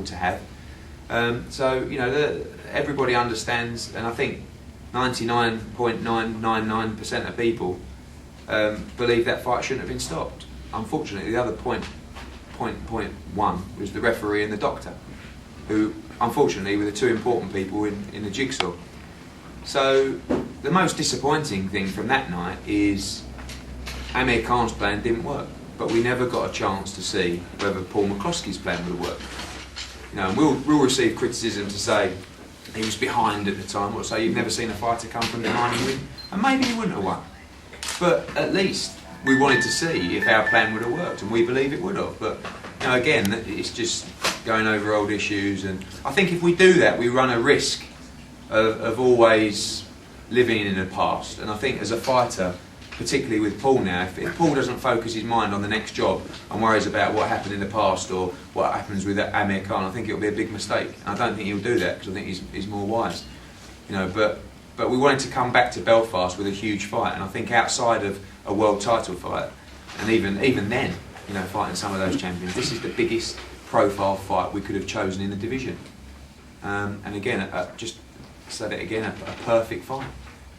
comfortable to have. So everybody understands, and I think 99.999% of people believe that fight shouldn't have been stopped. Unfortunately, the other point one was the referee and the doctor, who unfortunately were the two important people in the jigsaw. So the most disappointing thing from that night is Amir Khan's plan didn't work, but we never got a chance to see whether Paul McCloskey's plan would have worked. And we'll receive criticism to say he was behind at the time, or say you've never seen a fighter come from behind and win, and maybe he wouldn't have won. But at least we wanted to see if our plan would have worked, and we believe it would have. But again, it's just going over old issues, and I think if we do that, we run a risk of always living in the past. And I think as a fighter, particularly with Paul now, if Paul doesn't focus his mind on the next job and worries about what happened in the past or what happens with Amir Khan, I think it'll be a big mistake. And I don't think he'll do that, because I think he's more wise. But we wanted to come back to Belfast with a huge fight, and I think outside of a world title fight, and even then, fighting some of those champions, this is the biggest profile fight we could have chosen in the division. And again, just said it again, a perfect fight,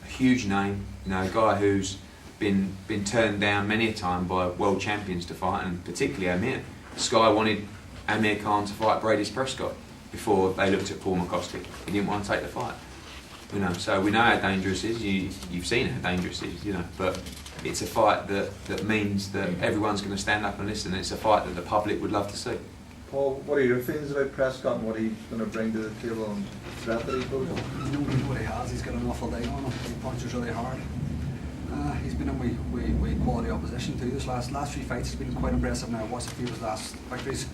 a huge name, a guy who's been turned down many a time by world champions to fight, and particularly Amir. Sky wanted Amir Khan to fight Breidis Prescott before they looked at Paul McCloskey. He didn't want to take the fight. So we know how dangerous it is. You've seen how dangerous it is, but it's a fight that means that everyone's going to stand up and listen. It's a fight that the public would love to see. Paul, what are your feelings about Prescott and what he's going to bring to the table and threat that he poses? You know what he has. He's got an awful day on him. He punches really hard. He's been in with quality opposition too. This last few fights has been quite impressive now. I've watched a few of his last victories.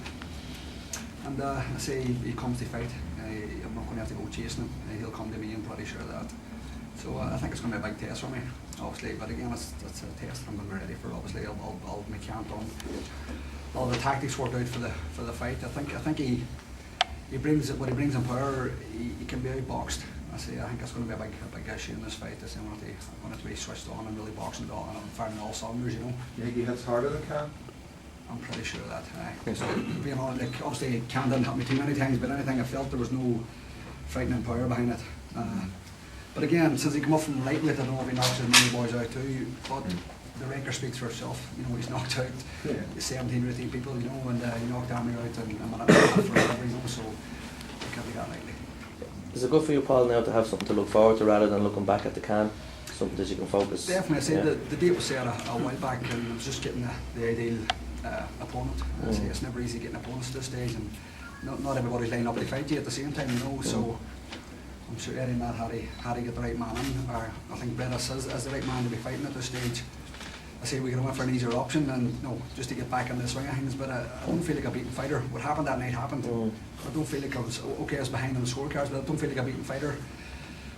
And I say he comes to fight. I'm not going to have to go chasing him. He'll come to me, I'm pretty sure of that. So I think it's going to be a big test for me, obviously. But again, it's a test I'm going to be ready for. Obviously, I'll make count on all the tactics worked out for the fight. I think he brings what he brings in power. He can be outboxed. I think it's going to be a big issue in this fight. I want it to be switched on and really boxing it on and firing all cylinders. You think he hits harder than Khan? I'm pretty sure of that. So being honest, obviously Khan didn't help me too many times, but anything I felt there was no frightening power behind it. But again, since he came up from lightweight, I don't know if he knocks as many boys out too. But the record speaks for itself. He's knocked out 17 or 18 people. And he knocked Amir out and for whatever reason. So I can't be that lightly. Is it good for you, Paul, now to have something to look forward to rather than looking back at the Khan? Something that you can focus. Definitely. I say the date was set a while back, and it was just getting the ideal opponent. I say it's never easy getting opponents at this stage, and not everybody's lining up to fight you at the same time. So I'm sure Eddie and Matt had to get the right man in. Or I think Breidis is the right man to be fighting at this stage. I say we could have went for an easier option and just to get back in the swing of things, but I don't feel like a beaten fighter. What happened that night happened. I don't feel like I was behind on the scorecards, but I don't feel like a beaten fighter.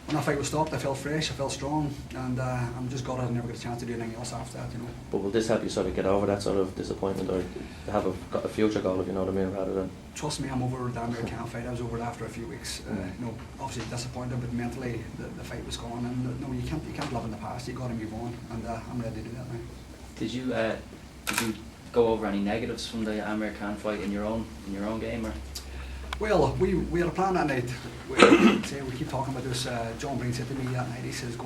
When that fight was stopped, I felt fresh, I felt strong, and I'm just glad I never get a chance to do anything else after that. But will this help you sort of get over that sort of disappointment, or have a future goal, if you know what I mean, rather than? Trust me, I'm over the Amir Khan fight. I was over it after a few weeks. Obviously disappointed, but mentally the fight was gone, and you can't live in the past. You got to move on, and I'm ready to do that now. Did you go over any negatives from the Amir Khan fight in your own game, or? Well, we had a plan that night. We keep talking about this. John Breen said to me that night, he says,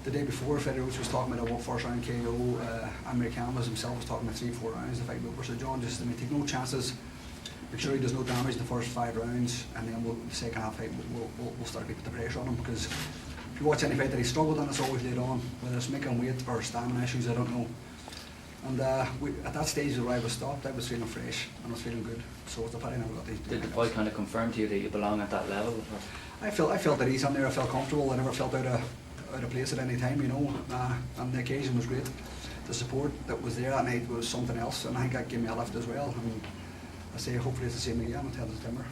the day before, Freddie Roach was talking about a first round KO. Amir Khan himself was talking about 3-4 rounds the fight over. So John just take no chances, make sure he does no damage in the first 5 rounds, and then the second half fight we'll start to put the pressure on him, because if you watch any fight that he struggled on, it's always laid on, whether it's making weight or stamina issues, I don't know. And at that stage where I was stopped, I was feeling fresh and I was feeling good. So it's a pity I never got these. Did the fight kind of confirm to you that you belong at that level? I felt at ease on there. I felt comfortable. I never felt out of place at any time, and the occasion was great. The support that was there that night was something else, and I think that gave me a lift as well. And I say hopefully it's the same again until September.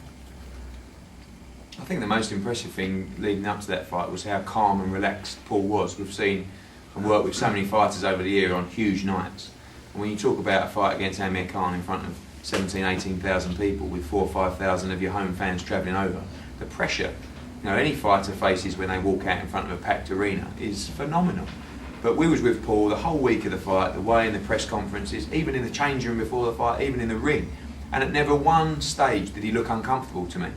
I think the most impressive thing leading up to that fight was how calm and relaxed Paul was. We've seen and worked with so many fighters over the year on huge nights. And when you talk about a fight against Amir Khan in front of 17,000, 18,000 people with 4,000 or 5,000 of your home fans travelling over, the pressure any fighter faces when they walk out in front of a packed arena is phenomenal. But we was with Paul the whole week of the fight, the way in the press conferences, even in the change room before the fight, even in the ring. And at never one stage did he look uncomfortable to me.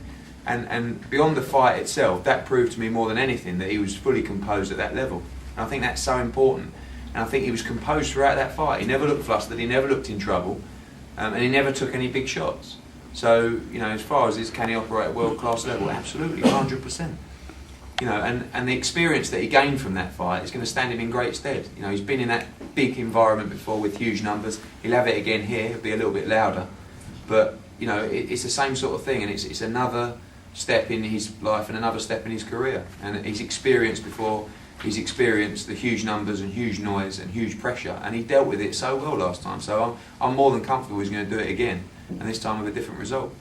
And beyond the fight itself, that proved to me more than anything that he was fully composed at that level. And I think that's so important. And I think he was composed throughout that fight. He never looked flustered, he never looked in trouble, and he never took any big shots. So, you know, as far as can he operate at world-class level? Absolutely, 100%. You know, and the experience that he gained from that fight is going to stand him in great stead. You know, he's been in that big environment before with huge numbers. He'll have it again here, it'll be a little bit louder. But, you know, it's the same sort of thing, and it's another step in his life and another step in his career. And he's experienced before, he's experienced the huge numbers and huge noise and huge pressure, and he dealt with it so well last time. So I'm more than comfortable he's going to do it again, and this time with a different result.